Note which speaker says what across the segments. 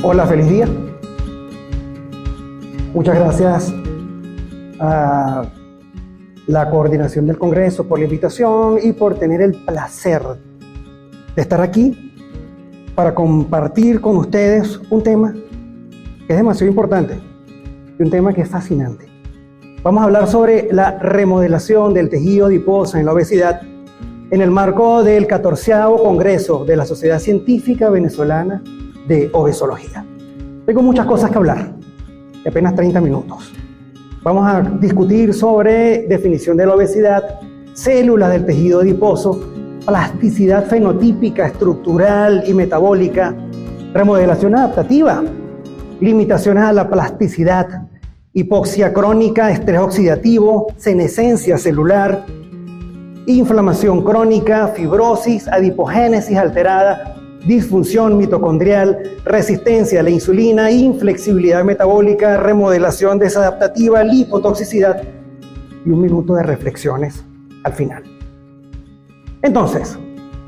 Speaker 1: Hola, feliz día. Muchas gracias a la coordinación del Congreso por la invitación y por tener el placer de estar aquí para compartir con ustedes un tema que es demasiado importante y un tema que es fascinante. Vamos a hablar sobre la remodelación del tejido adiposo en la obesidad en el marco del 14º Congreso de la Sociedad Científica Venezolana de Obesología. Tengo muchas cosas que hablar, de apenas 30 minutos. Vamos a discutir sobre definición de la obesidad, células del tejido adiposo, plasticidad fenotípica, estructural y metabólica, remodelación adaptativa, limitaciones a la plasticidad, hipoxia crónica, estrés oxidativo, senescencia celular, inflamación crónica, fibrosis, adipogénesis alterada, disfunción mitocondrial, resistencia a la insulina, inflexibilidad metabólica, remodelación desadaptativa, lipotoxicidad y un minuto de reflexiones al final. Entonces,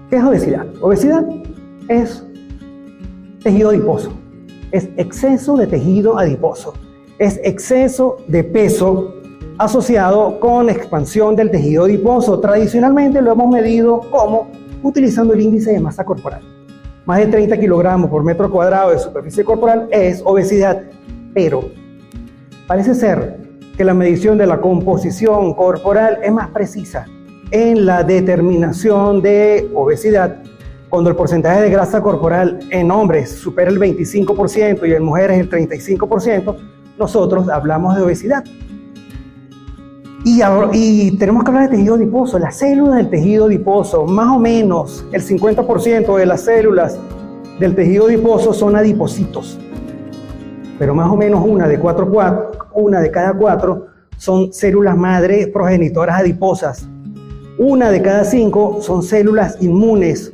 Speaker 1: ¿qué es obesidad? Obesidad es tejido adiposo, es exceso de tejido adiposo, es exceso de peso asociado con expansión del tejido adiposo. Tradicionalmente lo hemos medido como utilizando el índice de masa corporal. Más de 30 kilogramos por metro cuadrado de superficie corporal es obesidad, pero parece ser que la medición de la composición corporal es más precisa en la determinación de obesidad. Cuando el porcentaje de grasa corporal en hombres supera el 25% y en mujeres el 35%, nosotros hablamos de obesidad. Y tenemos que hablar de tejido adiposo, las células del tejido adiposo. Más o menos el 50% de las células del tejido adiposo son adipocitos, pero más o menos una de cada cuatro son células madre progenitoras adiposas. Una de cada 5 son células inmunes.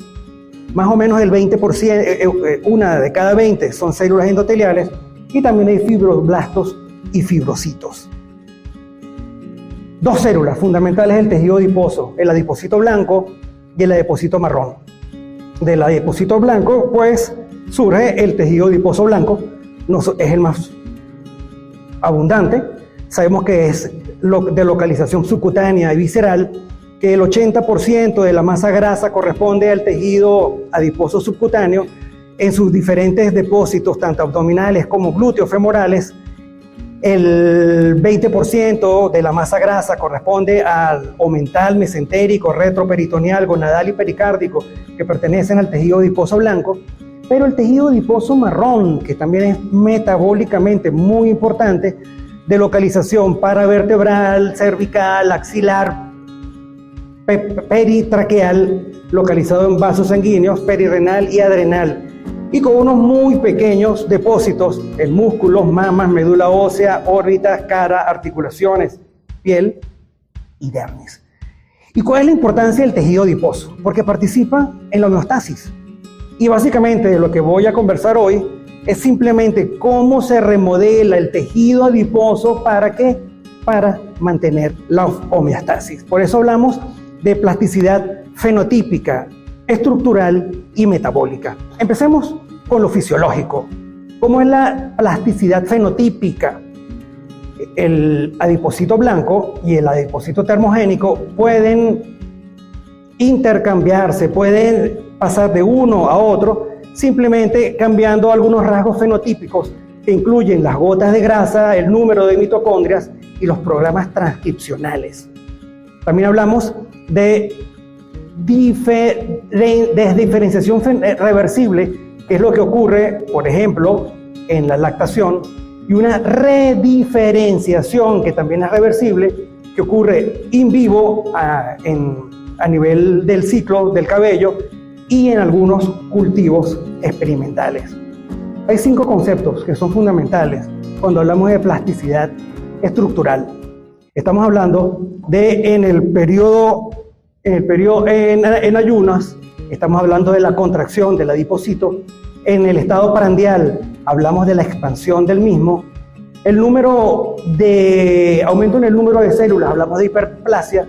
Speaker 1: Más o menos el 20%, una de cada 20 son células endoteliales, y también hay fibroblastos y fibrocitos. Dos células fundamentales del tejido adiposo, el adipocito blanco y el adipocito marrón. Del adipocito blanco, pues, surge el tejido adiposo blanco, es el más abundante. Sabemos que es de localización subcutánea y visceral, que el 80% de la masa grasa corresponde al tejido adiposo subcutáneo en sus diferentes depósitos, tanto abdominales como glúteos femorales. El 20% de la masa grasa corresponde al omental, mesentérico, retroperitoneal, gonadal y pericárdico, que pertenecen al tejido adiposo blanco. Pero el tejido adiposo marrón, que también es metabólicamente muy importante, de localización paravertebral, cervical, axilar, peritraqueal, localizado en vasos sanguíneos, perirrenal y adrenal, y con unos muy pequeños depósitos en músculos, mamas, médula ósea, órbitas, cara, articulaciones, piel y dermis. ¿Y cuál es la importancia del tejido adiposo? Porque participa en la homeostasis. Y básicamente de lo que voy a conversar hoy es simplemente cómo se remodela el tejido adiposo. ¿Para qué? Para mantener la homeostasis. Por eso hablamos de plasticidad fenotípica, estructural y metabólica. Empecemos con lo fisiológico. ¿Cómo es la plasticidad fenotípica? El adipocito blanco y el adipocito termogénico pueden intercambiarse, pueden pasar de uno a otro, simplemente cambiando algunos rasgos fenotípicos que incluyen las gotas de grasa, el número de mitocondrias y los programas transcripcionales. También hablamos de desdiferenciación reversible, que es lo que ocurre, por ejemplo, en la lactación, y una rediferenciación, que también es reversible, que ocurre in vivo a nivel del ciclo del cabello y en algunos cultivos experimentales. Hay 5 conceptos que son fundamentales cuando hablamos de plasticidad estructural. Estamos hablando de en ayunas, estamos hablando de la contracción del adipocito. En el estado prandial hablamos de la expansión del mismo. Aumento en el número de células, hablamos de hiperplasia.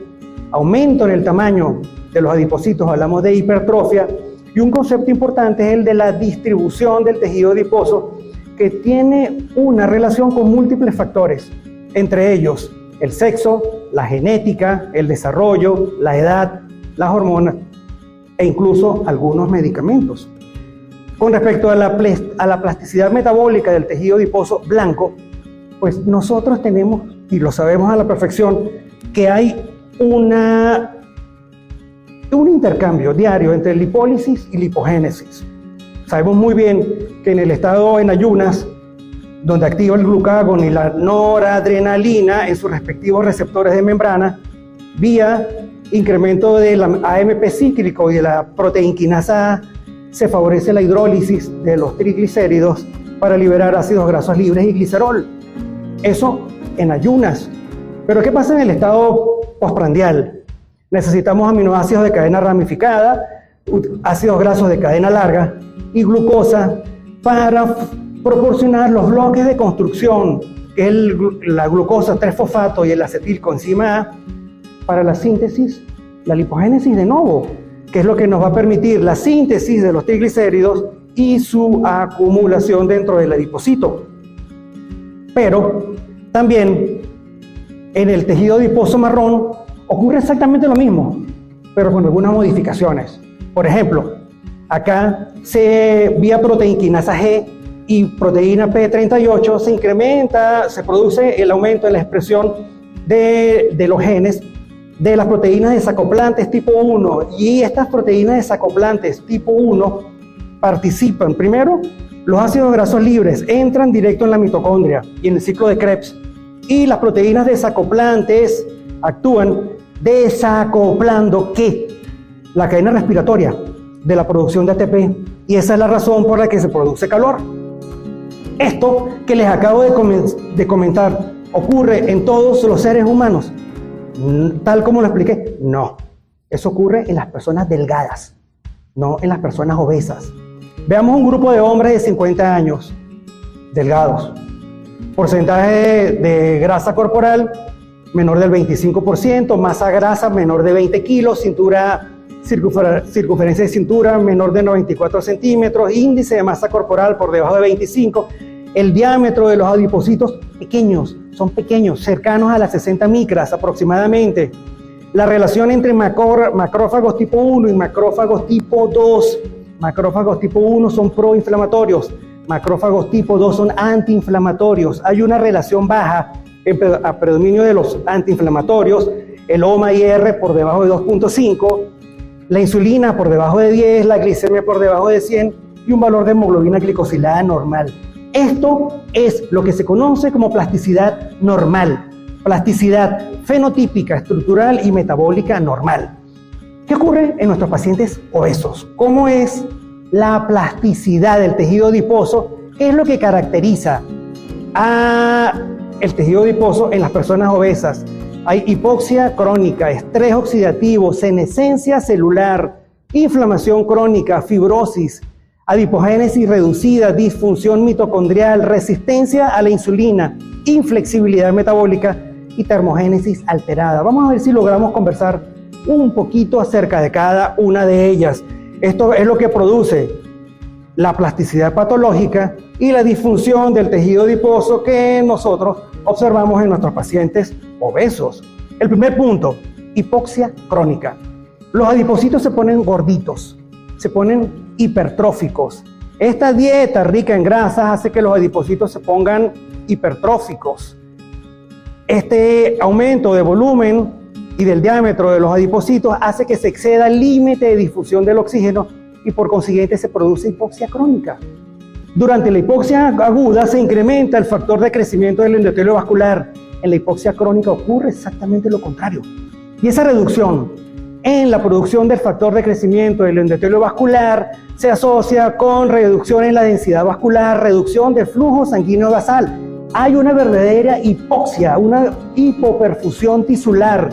Speaker 1: Aumento en el tamaño de los adipocitos, hablamos de hipertrofia. Y un concepto importante es el de la distribución del tejido adiposo, que tiene una relación con múltiples factores, entre ellos el sexo, la genética, el desarrollo, la edad, las hormonas e incluso algunos medicamentos. Con respecto a la plasticidad metabólica del tejido adiposo blanco, pues nosotros tenemos, y lo sabemos a la perfección, que hay un intercambio diario entre lipólisis y lipogénesis. Sabemos muy bien que en el estado en ayunas, donde activa el glucagón y la noradrenalina en sus respectivos receptores de membrana, vía incremento del AMP cíclico y de la proteinquinasa A, se favorece la hidrólisis de los triglicéridos para liberar ácidos grasos libres y glicerol. Eso en ayunas. Pero ¿qué pasa en el estado postprandial? Necesitamos aminoácidos de cadena ramificada, ácidos grasos de cadena larga y glucosa para proporcionar los bloques de construcción, que es la glucosa 3-fosfato y el acetilcoenzima A, para la síntesis, la lipogénesis de novo, que es lo que nos va a permitir la síntesis de los triglicéridos y su acumulación dentro del adipocito. Pero también en el tejido adiposo marrón ocurre exactamente lo mismo, pero con algunas modificaciones. Por ejemplo, acá vía proteinquinasa G y proteína P38 se produce el aumento en la expresión de los genes de las proteínas desacoplantes tipo 1, y estas proteínas desacoplantes tipo 1 participan. Primero, los ácidos grasos libres entran directo en la mitocondria y en el ciclo de Krebs, y las proteínas desacoplantes actúan desacoplando la cadena respiratoria de la producción de ATP, y esa es la razón por la que se produce calor. Esto que les acabo de comentar ocurre en todos los seres humanos, tal como lo expliqué. No, eso ocurre en las personas delgadas, no en las personas obesas. Veamos un grupo de hombres de 50 años, delgados, porcentaje de grasa corporal menor del 25%, masa grasa menor de 20 kilos, circunferencia de cintura menor de 94 centímetros, índice de masa corporal por debajo de 25, el diámetro de los adipocitos son pequeños, cercanos a las 60 micras aproximadamente. La relación entre macrófagos tipo 1 y macrófagos tipo 2, macrófagos tipo 1 son proinflamatorios, macrófagos tipo 2 son antiinflamatorios. Hay una relación baja a predominio de los antiinflamatorios, el OMA-IR por debajo de 2.5, la insulina por debajo de 10, la glicemia por debajo de 100 y un valor de hemoglobina glicosilada normal. Esto es lo que se conoce como plasticidad normal, plasticidad fenotípica, estructural y metabólica normal. ¿Qué ocurre en nuestros pacientes obesos? ¿Cómo es la plasticidad del tejido adiposo? ¿Qué es lo que caracteriza el tejido adiposo en las personas obesas? Hay hipoxia crónica, estrés oxidativo, senescencia celular, inflamación crónica, fibrosis, adipogénesis reducida, disfunción mitocondrial, resistencia a la insulina, inflexibilidad metabólica y termogénesis alterada. Vamos a ver si logramos conversar un poquito acerca de cada una de ellas. Esto es lo que produce la plasticidad patológica y la disfunción del tejido adiposo que nosotros observamos en nuestros pacientes obesos. El primer punto, hipoxia crónica. Los adipocitos se ponen gorditos, se ponen hipertróficos. Esta dieta rica en grasas hace que los adipocitos se pongan hipertróficos. Este aumento de volumen y del diámetro de los adipocitos hace que se exceda el límite de difusión del oxígeno y por consiguiente se produce hipoxia crónica. Durante la hipoxia aguda se incrementa el factor de crecimiento del endotelio vascular. En la hipoxia crónica ocurre exactamente lo contrario. Y esa reducción en la producción del factor de crecimiento del endotelio vascular se asocia con reducción en la densidad vascular, reducción del flujo sanguíneo basal. Hay una verdadera hipoxia, una hipoperfusión tisular,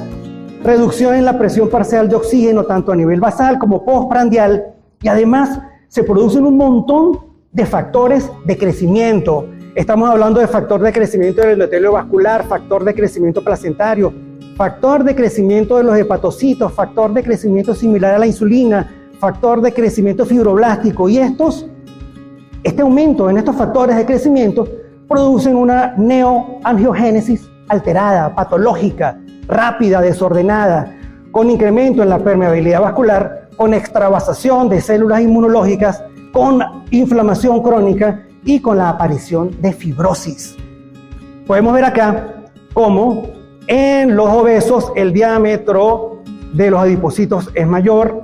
Speaker 1: reducción en la presión parcial de oxígeno tanto a nivel basal como postprandial, y además se producen un montón de factores de crecimiento. Estamos hablando de factor de crecimiento del endotelio vascular, factor de crecimiento placentario, factor de crecimiento de los hepatocitos, factor de crecimiento similar a la insulina, factor de crecimiento fibroblástico, y estos Este aumento en estos factores de crecimiento producen una neoangiogénesis alterada, patológica, rápida, desordenada, con incremento en la permeabilidad vascular, con extravasación de células inmunológicas, con inflamación crónica y con la aparición de fibrosis. Podemos ver acá cómo en los obesos el diámetro de los adipocitos es mayor,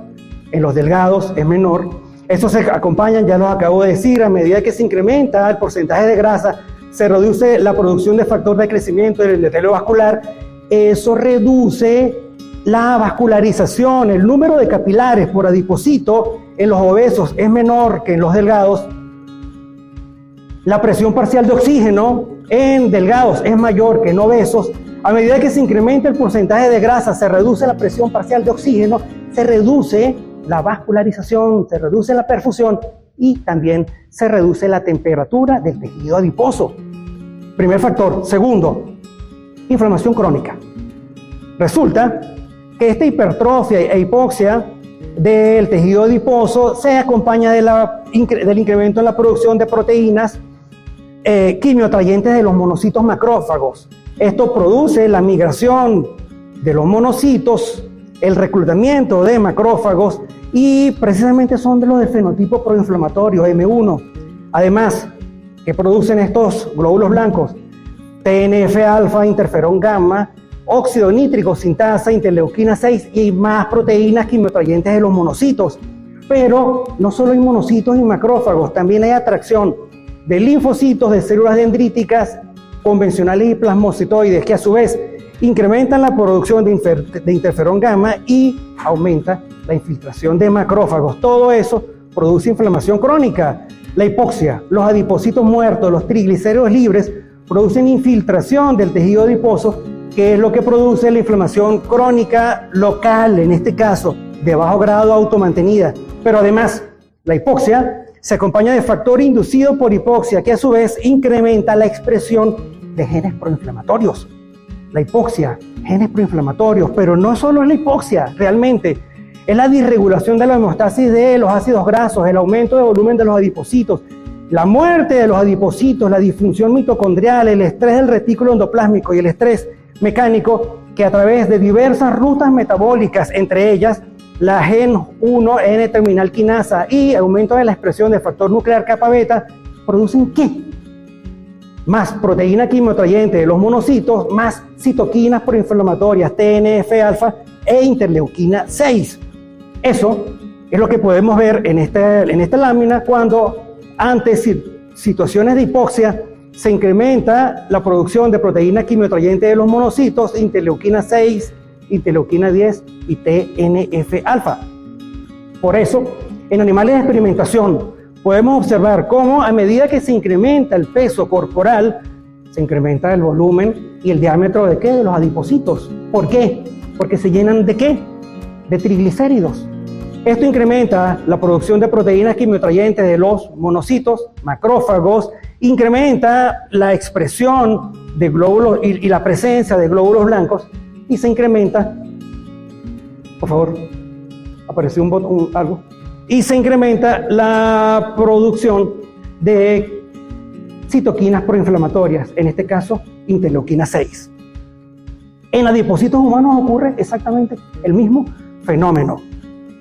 Speaker 1: en los delgados es menor. Estos se acompañan, ya los acabo de decir, a medida que se incrementa el porcentaje de grasa, se reduce la producción de factor de crecimiento del endotelio vascular. Eso reduce la vascularización, el número de capilares por adipocito en los obesos es menor que en los delgados. La presión parcial de oxígeno en delgados es mayor que en obesos. A medida que se incrementa el porcentaje de grasa, se reduce la presión parcial de oxígeno, se reduce la vascularización, se reduce la perfusión y también se reduce la temperatura del tejido adiposo. Primer factor. Segundo, inflamación crónica. Resulta que esta hipertrofia e hipoxia del tejido adiposo se acompaña del incremento en la producción de proteínas quimioatrayentes de los monocitos macrófagos. Esto produce la migración de los monocitos, el reclutamiento de macrófagos y precisamente son de los del fenotipo proinflamatorio M1. Además, que producen estos glóbulos blancos, TNF-alfa, interferón gamma, óxido nítrico sintasa, interleuquina 6 y más proteínas quimioatrayentes de los monocitos. Pero no solo hay monocitos y macrófagos, también hay atracción de linfocitos, de células dendríticas convencionales y plasmocitoides, que a su vez incrementan la producción de interferón gamma y aumenta la infiltración de macrófagos. Todo eso produce inflamación crónica. La hipoxia, los adipocitos muertos, los triglicéridos libres producen infiltración del tejido adiposo, que es lo que produce la inflamación crónica local, en este caso de bajo grado automantenida. Pero además, la hipoxia se acompaña de factor inducido por hipoxia, que a su vez incrementa la expresión de genes proinflamatorios. La hipoxia, genes proinflamatorios, pero no solo es la hipoxia, realmente es la disregulación de la homeostasis de los ácidos grasos, el aumento de volumen de los adipocitos, la muerte de los adipocitos, la disfunción mitocondrial, el estrés del retículo endoplásmico y el estrés mecánico, que a través de diversas rutas metabólicas, entre ellas la gen 1 N-terminal quinasa y aumento de la expresión del factor nuclear kappa beta, producen ¿qué? Más proteína quimioatrayente de los monocitos, más citoquinas proinflamatorias, TNF-alfa e interleuquina 6. Eso es lo que podemos ver en esta lámina cuando ante situaciones de hipoxia se incrementa la producción de proteína quimioatrayente de los monocitos, interleuquina 6, interleuquina 10 y TNF-alfa. Por eso, en animales de experimentación, podemos observar cómo a medida que se incrementa el peso corporal, se incrementa el volumen y el diámetro ¿de qué? De los adipocitos. ¿Por qué? Porque se llenan ¿de qué? De triglicéridos. Esto incrementa la producción de proteínas quimioatrayentes de los monocitos, macrófagos, incrementa la expresión de glóbulos y la presencia de glóbulos blancos y se incrementa, por favor, apareció algo, y se incrementa la producción de citoquinas proinflamatorias, en este caso interleuquina 6. En adipocitos humanos ocurre exactamente el mismo fenómeno.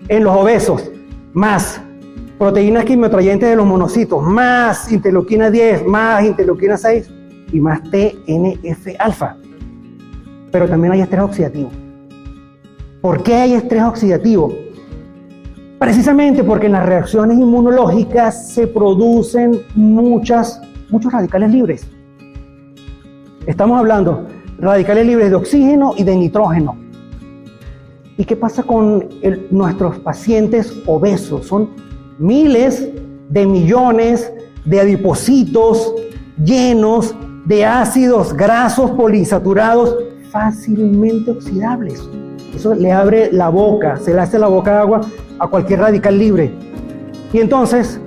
Speaker 1: En los obesos, más proteínas quimioatrayentes de los monocitos, más interleuquina 10, más interleuquina 6 y más TNF-alfa. Pero también hay estrés oxidativo. ¿Por qué hay estrés oxidativo? Precisamente porque en las reacciones inmunológicas se producen muchos radicales libres. Estamos hablando de radicales libres de oxígeno y de nitrógeno. ¿Y qué pasa con nuestros pacientes obesos? Son miles de millones de adipocitos llenos de ácidos grasos poliinsaturados fácilmente oxidables. Eso le abre la boca, se le hace la boca de agua a cualquier radical libre. Y entonces,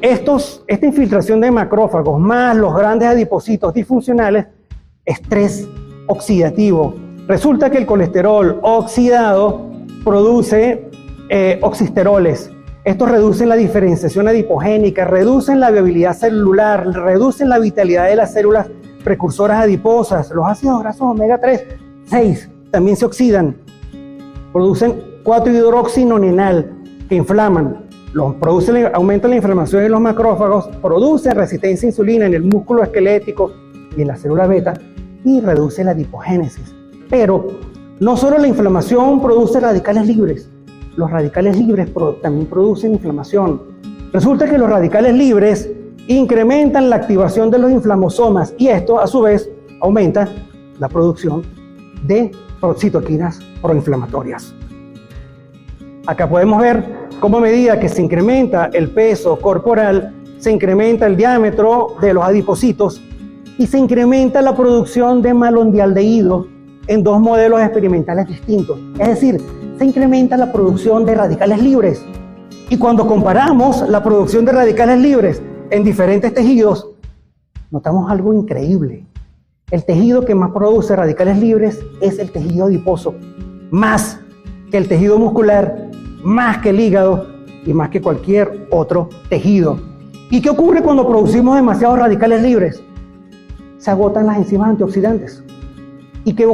Speaker 1: esta infiltración de macrófagos más los grandes adipocitos disfuncionales, estrés oxidativo. Resulta que el colesterol oxidado produce oxisteroles. Estos reducen la diferenciación adipogénica, reducen la viabilidad celular, reducen la vitalidad de las células precursoras adiposas. Los ácidos grasos omega 3, 6 también se oxidan. Producen 4-hidroxinonenal que inflaman. Aumentan la inflamación en los macrófagos, producen resistencia a insulina en el músculo esquelético y en la célula beta y reduce la adipogénesis. Pero no solo la inflamación produce radicales libres, los radicales libres también producen inflamación. Resulta que los radicales libres incrementan la activación de los inflamosomas y esto a su vez aumenta la producción de citoquinas proinflamatorias. Acá podemos ver cómo a medida que se incrementa el peso corporal, se incrementa el diámetro de los adipocitos y se incrementa la producción de malondialdehído en dos modelos experimentales distintos. Es decir, se incrementa la producción de radicales libres. Y cuando comparamos la producción de radicales libres en diferentes tejidos, notamos algo increíble. El tejido que más produce radicales libres es el tejido adiposo, más que el tejido muscular, más que el hígado y más que cualquier otro tejido. ¿Y qué ocurre cuando producimos demasiados radicales libres? Se agotan las enzimas antioxidantes. Y que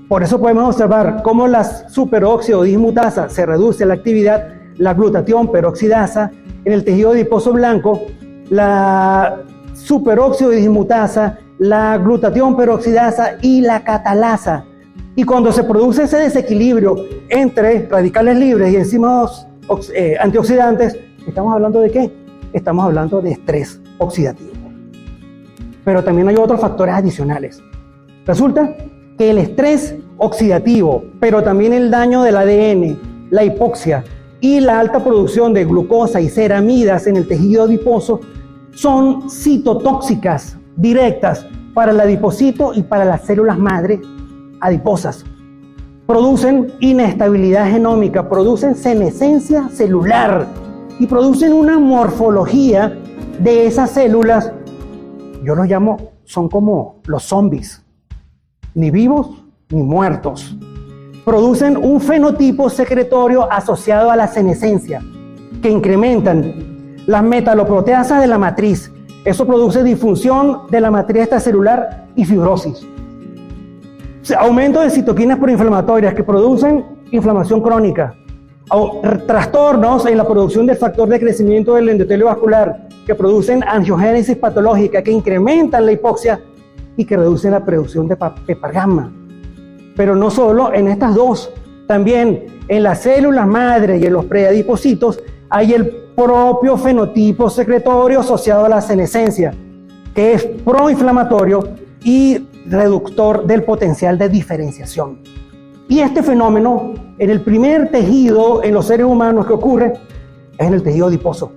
Speaker 1: por eso podemos observar cómo la superóxido dismutasa se reduce la actividad, la glutatión peroxidasa en el tejido adiposo blanco, la superóxido dismutasa, la glutatión peroxidasa y la catalasa. Y cuando se produce ese desequilibrio entre radicales libres y enzimas antioxidantes, ¿estamos hablando de qué? Estamos hablando de estrés oxidativo. Pero también hay otros factores adicionales. Resulta que el estrés oxidativo, pero también el daño del ADN, la hipoxia y la alta producción de glucosa y ceramidas en el tejido adiposo son citotóxicas directas para el adipocito y para las células madre adiposas. Producen inestabilidad genómica, producen senescencia celular y producen una morfología de esas células. Yo los llamo, son como los zombies, ni vivos ni muertos. Producen un fenotipo secretorio asociado a la senescencia, que incrementan las metaloproteasas de la matriz. Eso produce disfunción de la matriz extracelular y fibrosis. Aumento de citoquinas proinflamatorias que producen inflamación crónica. Trastornos en la producción del factor de crecimiento del endotelio vascular que producen angiogénesis patológica, que incrementan la hipoxia y que reducen la producción de PPAR-gamma. Pero no solo en estas dos, también en las células madre y en los preadipocitos hay el propio fenotipo secretorio asociado a la senescencia, que es proinflamatorio y reductor del potencial de diferenciación. Y este fenómeno, en el primer tejido en los seres humanos que ocurre, es en el tejido adiposo.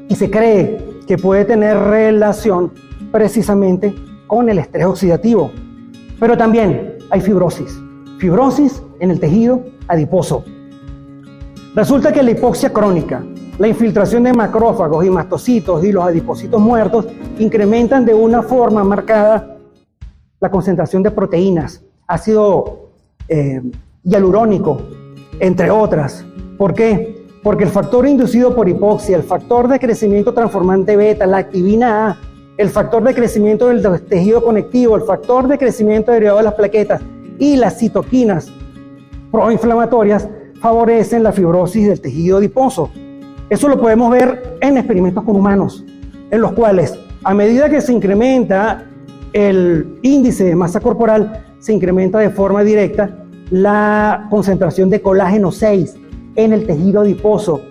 Speaker 1: Y se cree que puede tener relación precisamente con el estrés oxidativo. Pero también hay fibrosis en el tejido adiposo. Resulta que la hipoxia crónica, la infiltración de macrófagos y mastocitos y los adipocitos muertos incrementan de una forma marcada la concentración de proteínas, ácido hialurónico, entre otras. ¿Por qué? Porque el factor inducido por hipoxia, el factor de crecimiento transformante beta, la activina A, el factor de crecimiento del tejido conectivo, el factor de crecimiento derivado de las plaquetas y las citoquinas proinflamatorias favorecen la fibrosis del tejido adiposo. Eso lo podemos ver en experimentos con humanos, en los cuales a medida que se incrementa el índice de masa corporal, se incrementa de forma directa la concentración de colágeno 6 en el tejido adiposo.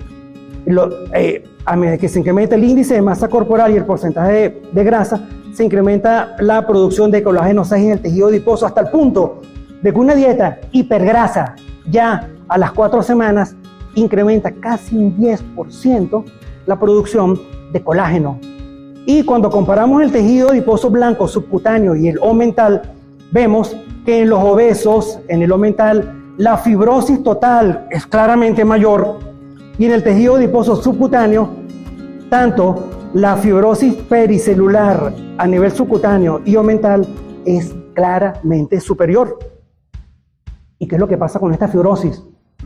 Speaker 1: A medida que se incrementa el índice de masa corporal y el porcentaje de grasa, se incrementa la producción de colágeno 6 en el tejido adiposo hasta el punto de que una dieta hipergrasa ya a las 4 semanas incrementa casi un 10% la producción de colágeno. Y cuando comparamos el tejido adiposo blanco subcutáneo y el omental, vemos que en los obesos, en el omental, la fibrosis total es claramente mayor y en el tejido adiposo subcutáneo, tanto la fibrosis pericelular a nivel subcutáneo y omental es claramente superior. ¿Y qué es lo que pasa con esta fibrosis?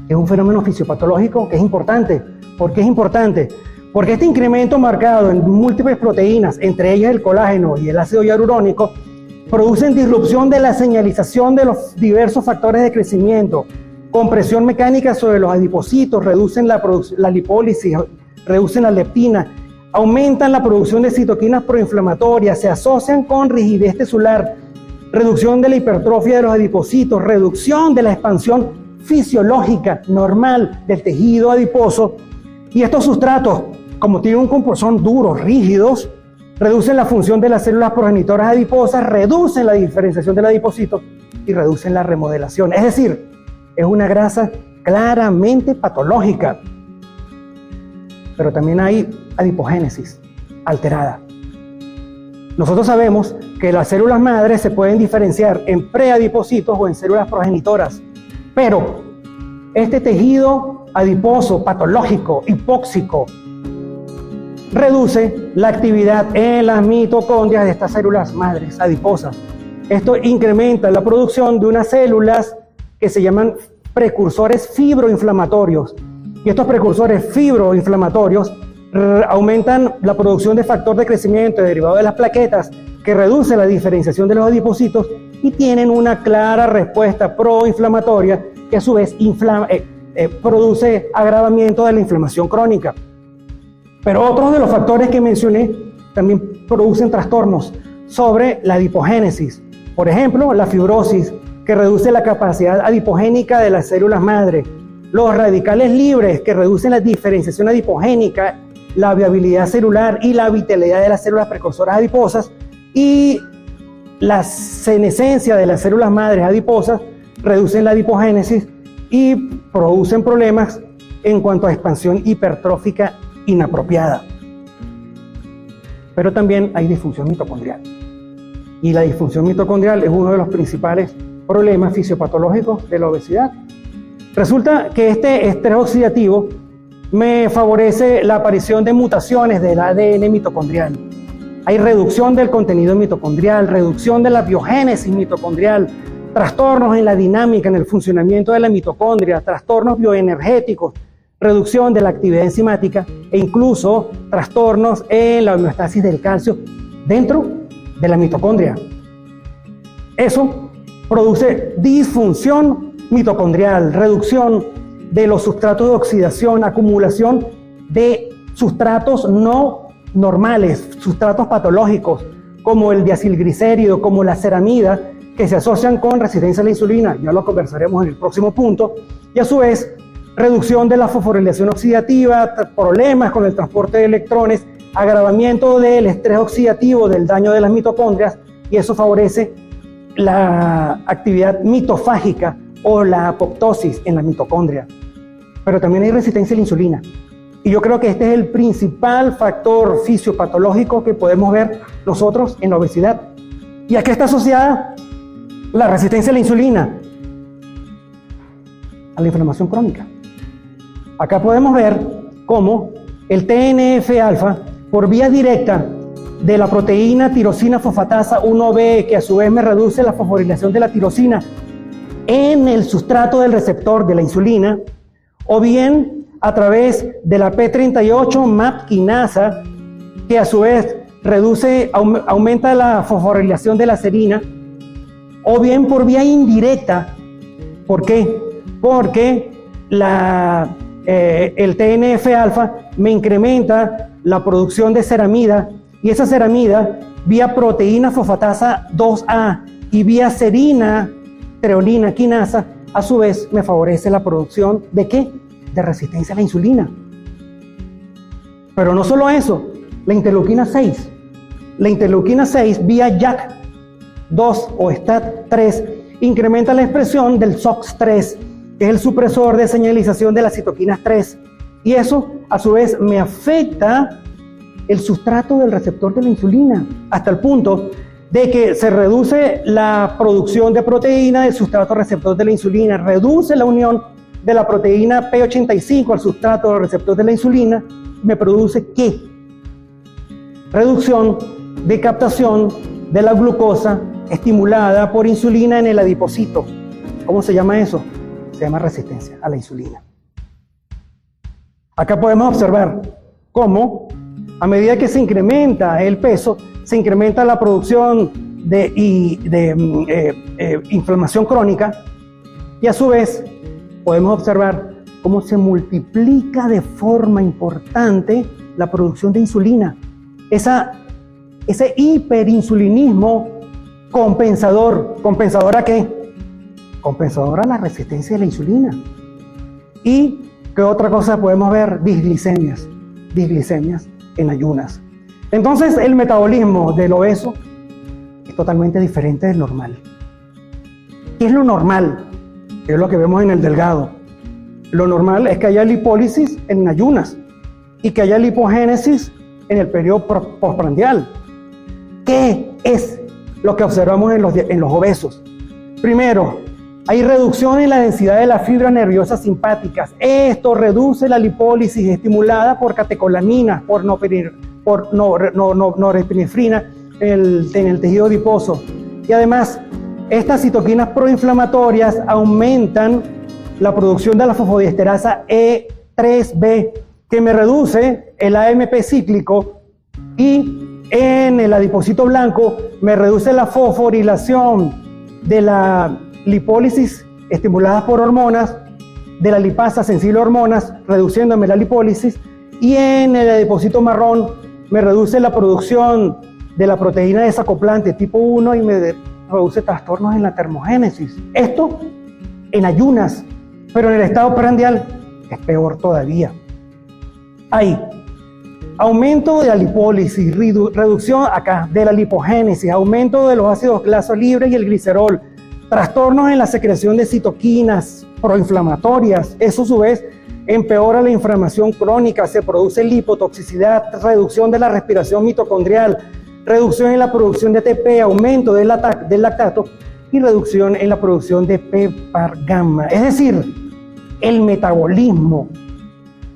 Speaker 1: Es un fenómeno fisiopatológico que es importante. ¿Por qué es importante? Porque este incremento marcado en múltiples proteínas, entre ellas el colágeno y el ácido hialurónico, producen disrupción de la señalización de los diversos factores de crecimiento, compresión mecánica sobre los adipocitos, reducen la lipólisis, reducen la leptina, aumentan la producción de citoquinas proinflamatorias, se asocian con rigidez tesular, reducción de la hipertrofia de los adipocitos, reducción de la expansión fisiológica normal del tejido adiposo. Y estos sustratos, como tienen son duros, rígidos, reducen la función de las células progenitoras adiposas, reducen la diferenciación del adipocito y reducen la remodelación. Es decir, es una grasa claramente patológica. Pero también hay adipogénesis alterada. Nosotros sabemos que las células madres se pueden diferenciar en preadipocitos o en células progenitoras, pero este tejido adiposo, patológico, hipóxico, reduce la actividad en las mitocondrias de estas células madres adiposas. Esto incrementa la producción de unas células que se llaman precursores fibroinflamatorios. Y estos precursores fibroinflamatorios aumentan la producción de factor de crecimiento derivado de las plaquetas, que reduce la diferenciación de los adipocitos y tienen una clara respuesta proinflamatoria que a su vez produce agravamiento de la inflamación crónica. Pero otros de los factores que mencioné también producen trastornos sobre la adipogénesis. Por ejemplo, la fibrosis, que reduce la capacidad adipogénica de las células madre. Los radicales libres, que reducen la diferenciación adipogénica, la viabilidad celular y la vitalidad de las células precursoras adiposas. Y la senescencia de las células madres adiposas reducen la adipogénesis y producen problemas en cuanto a expansión hipertrófica inapropiada. Pero también hay disfunción mitocondrial. Y la disfunción mitocondrial es uno de los principales problemas fisiopatológicos de la obesidad. Resulta que este estrés oxidativo me favorece la aparición de mutaciones del ADN mitocondrial. Hay reducción del contenido mitocondrial, reducción de la biogénesis mitocondrial, trastornos en la dinámica, en el funcionamiento de la mitocondria, trastornos bioenergéticos, reducción de la actividad enzimática e incluso trastornos en la homeostasis del calcio dentro de la mitocondria. Eso produce disfunción mitocondrial, reducción de los sustratos de oxidación, acumulación de sustratos no normales, sustratos patológicos, como el diacilglicérido, como la ceramida, que se asocian con resistencia a la insulina, ya lo conversaremos en el próximo punto, y a su vez, reducción de la fosforilación oxidativa, problemas con el transporte de electrones, agravamiento del estrés oxidativo, del daño de las mitocondrias, y eso favorece la actividad mitofágica o la apoptosis en la mitocondria. Pero también hay resistencia a la insulina. Y yo creo que este es el principal factor fisiopatológico que podemos ver nosotros en la obesidad. ¿Y a qué está asociada la resistencia a la insulina? A la inflamación crónica. Acá podemos ver cómo el TNF-alfa, por vía directa de la proteína tirosina fosfatasa 1B, que a su vez me reduce la fosforilación de la tirosina en el sustrato del receptor de la insulina, o bien a través de la P38 MAP quinasa, que a su vez aumenta la fosforilación de la serina, o bien por vía indirecta. ¿Por qué? Porque el TNF-alfa me incrementa la producción de ceramida, y esa ceramida, vía proteína fosfatasa 2A y vía serina treonina quinasa, a su vez me favorece la producción ¿de qué? De resistencia a la insulina. Pero no solo eso, la interleuquina 6. La interleuquina 6 vía JAK2 o STAT3 incrementa la expresión del SOX3, que es el supresor de señalización de las citoquinas 3. Y eso, a su vez, me afecta el sustrato del receptor de la insulina, hasta el punto de que se reduce la producción de proteína del sustrato receptor de la insulina, reduce la unión de la proteína P85 al sustrato del receptor de la insulina, me produce ¿qué? Reducción de captación de la glucosa estimulada por insulina en el adipocito. ¿Cómo se llama eso? se llama resistencia a la insulina. Acá podemos observar cómo a medida que se incrementa el peso, se incrementa la producción de inflamación crónica, y a su vez podemos observar cómo se multiplica de forma importante la producción de insulina. Ese hiperinsulinismo compensador. ¿Compensador a qué? Compensador a la resistencia de la insulina. ¿Y qué otra cosa podemos ver? Disglicemias en ayunas. Entonces el metabolismo del obeso es totalmente diferente del normal. ¿Qué es lo normal? ¿Qué es lo que vemos en el delgado? Lo normal es que haya lipólisis en ayunas y que haya lipogénesis en el periodo postprandial. ¿Qué es lo que observamos en los obesos? Primero, hay reducción en la densidad de las fibras nerviosas simpáticas. Esto reduce la lipólisis estimulada por catecolaminas, por norepinefrina en el tejido adiposo. Y además, estas citoquinas proinflamatorias aumentan la producción de la fosfodiesterasa E3B, que me reduce el AMP cíclico, y en el adipocito blanco me reduce la fosforilación de la lipólisis estimulada por hormonas, de la lipasa sensible a hormonas, reduciéndome la lipólisis, y en el adipocito marrón me reduce la producción de la proteína desacoplante tipo 1 y me reduce trastornos en la termogénesis. Esto en ayunas, pero en el estado prandial es peor todavía. Hay aumento de la lipólisis, reducción acá de la lipogénesis, aumento de los ácidos grasos libres y el glicerol, trastornos en la secreción de citoquinas proinflamatorias. Eso a su vez empeora la inflamación crónica, se produce lipotoxicidad, reducción de la respiración mitocondrial, reducción en la producción de ATP, aumento del lactato y reducción en la producción de PPAR gamma. Es decir, el metabolismo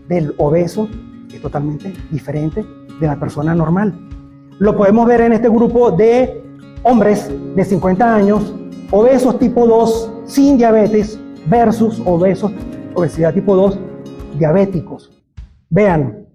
Speaker 1: del obeso es totalmente diferente de la persona normal. Lo podemos ver en este grupo de hombres de 50 años, obesos tipo 2 sin diabetes versus obesidad tipo 2 diabéticos. Vean,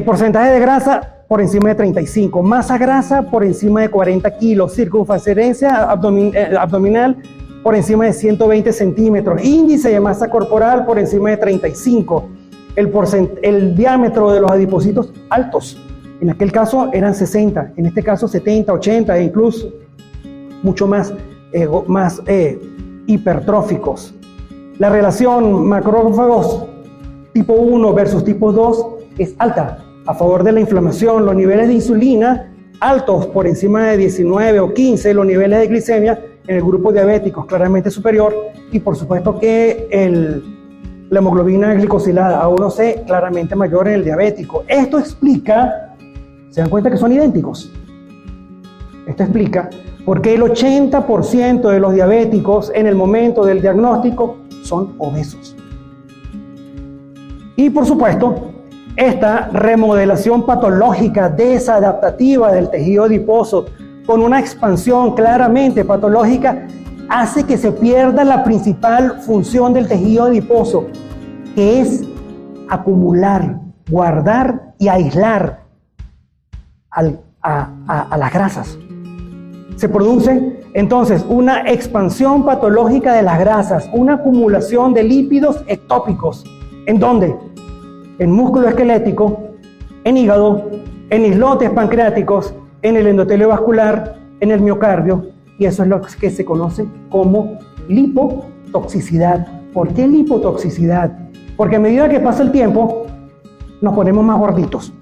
Speaker 1: porcentaje de grasa por encima de 35, masa grasa por encima de 40 kilos, circunferencia abdominal por encima de 120 centímetros, índice de masa corporal por encima de 35, el diámetro de los adipocitos altos. En aquel caso eran 60, en este caso 70, 80 e incluso mucho más hipertróficos. La relación macrófagos tipo 1 versus tipo 2 es alta, a favor de la inflamación. Los niveles de insulina altos por encima de 19 o 15, los niveles de glicemia en el grupo diabético claramente superior, y por supuesto que la hemoglobina glicosilada A1C claramente mayor en el diabético. Esto explica, ¿se dan cuenta que son idénticos? Esto explica por qué el 80% de los diabéticos en el momento del diagnóstico son obesos. Y por supuesto, esta remodelación patológica desadaptativa del tejido adiposo con una expansión claramente patológica hace que se pierda la principal función del tejido adiposo, que es acumular, guardar y aislar a las grasas. Se produce entonces una expansión patológica de las grasas, una acumulación de lípidos ectópicos. ¿En dónde? En músculo esquelético, en hígado, en islotes pancreáticos, en el endotelio vascular, en el miocardio, y eso es lo que se conoce como lipotoxicidad. ¿Por qué lipotoxicidad? Porque a medida que pasa el tiempo, nos ponemos más gorditos.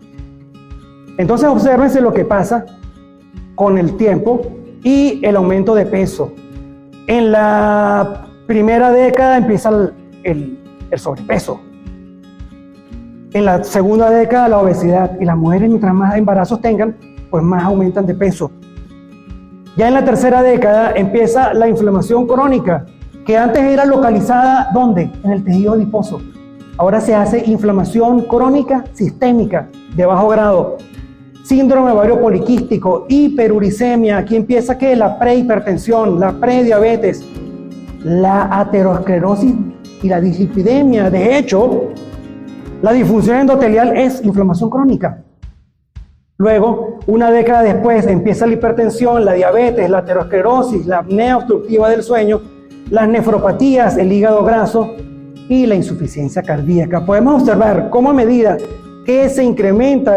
Speaker 1: Entonces obsérvense lo que pasa con el tiempo y el aumento de peso. En la primera década empieza el sobrepeso. En la segunda década la obesidad, y las mujeres mientras más embarazos tengan, pues más aumentan de peso. Ya en la tercera década empieza la inflamación crónica, que antes era localizada, ¿dónde? En el tejido adiposo. Ahora se hace inflamación crónica sistémica de bajo grado. Síndrome ovario poliquístico, hiperuricemia, aquí empieza ¿qué? La prehipertensión, la prediabetes. la aterosclerosis y la dislipidemia. De hecho, la disfunción endotelial es inflamación crónica. Luego, una década después, empieza la hipertensión, la diabetes, la aterosclerosis, la apnea obstructiva del sueño, las nefropatías, el hígado graso y la insuficiencia cardíaca. Podemos observar cómo a medida que se incrementa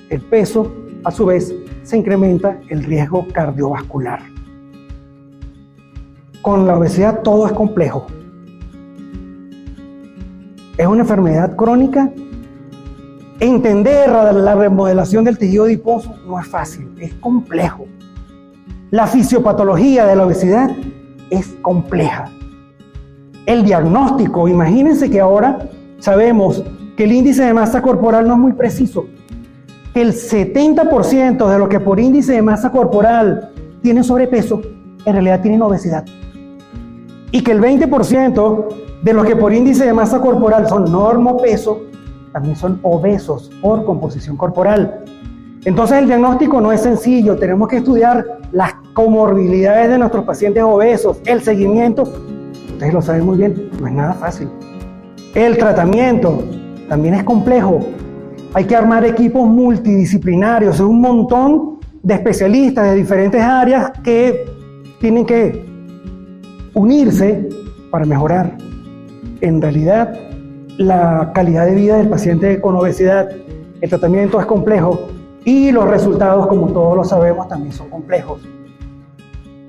Speaker 1: el peso, a su vez se incrementa el riesgo cardiovascular. Con la obesidad todo es complejo. Es una enfermedad crónica. Entender la remodelación del tejido adiposo no es fácil, es complejo. La fisiopatología de la obesidad es compleja. El diagnóstico, imagínense que ahora sabemos que el índice de masa corporal no es muy preciso, que el 70% de los que por índice de masa corporal tienen sobrepeso, en realidad tienen obesidad. Y que el 20% de los que por índice de masa corporal son normopeso, también son obesos por composición corporal. Entonces el diagnóstico no es sencillo, tenemos que estudiar las comorbilidades de nuestros pacientes obesos, el seguimiento, ustedes lo saben muy bien, no es nada fácil. El tratamiento también es complejo, hay que armar equipos multidisciplinarios, es un montón de especialistas de diferentes áreas que tienen que unirse para mejorar en realidad la calidad de vida del paciente con obesidad. El tratamiento es complejo y los resultados, como todos lo sabemos, también son complejos.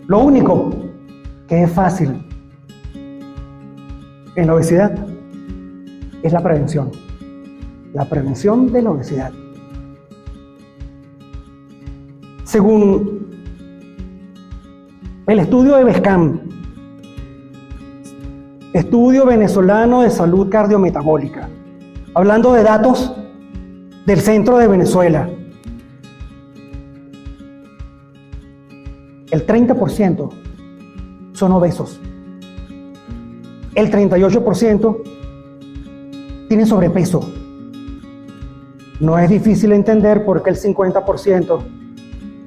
Speaker 1: Lo único que es fácil en la obesidad es la prevención de la obesidad. Según el estudio de BESCAM, Estudio Venezolano de Salud Cardiometabólica, hablando de datos del centro de Venezuela, el 30% son obesos, el 38% tienen sobrepeso. No es difícil entender por qué el 50%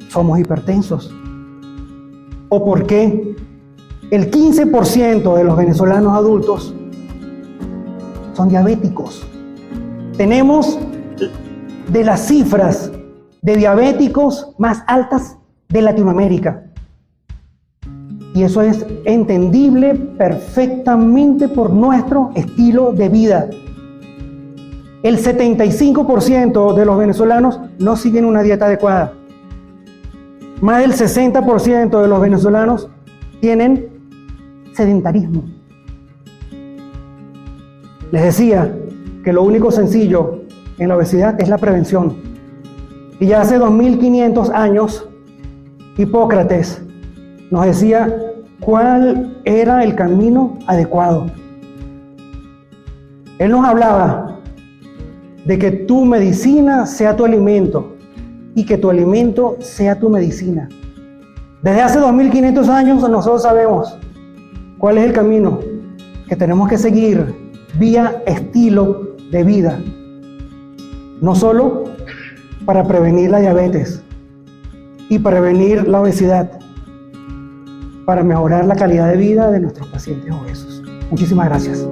Speaker 1: somos hipertensos o por qué el 15% de los venezolanos adultos son diabéticos. Tenemos de las cifras de diabéticos más altas de Latinoamérica. Y eso es entendible perfectamente por nuestro estilo de vida. El 75% de los venezolanos no siguen una dieta adecuada. Más del 60% de los venezolanos tienen sedentarismo. Les decía que lo único sencillo en la obesidad es la prevención. Y ya hace 2500 años, Hipócrates nos decía cuál era el camino adecuado. Él nos hablaba de que tu medicina sea tu alimento y que tu alimento sea tu medicina. Desde hace 2500 años nosotros sabemos cuál es el camino que tenemos que seguir vía estilo de vida, no solo para prevenir la diabetes y prevenir la obesidad, para mejorar la calidad de vida de nuestros pacientes obesos. Muchísimas gracias.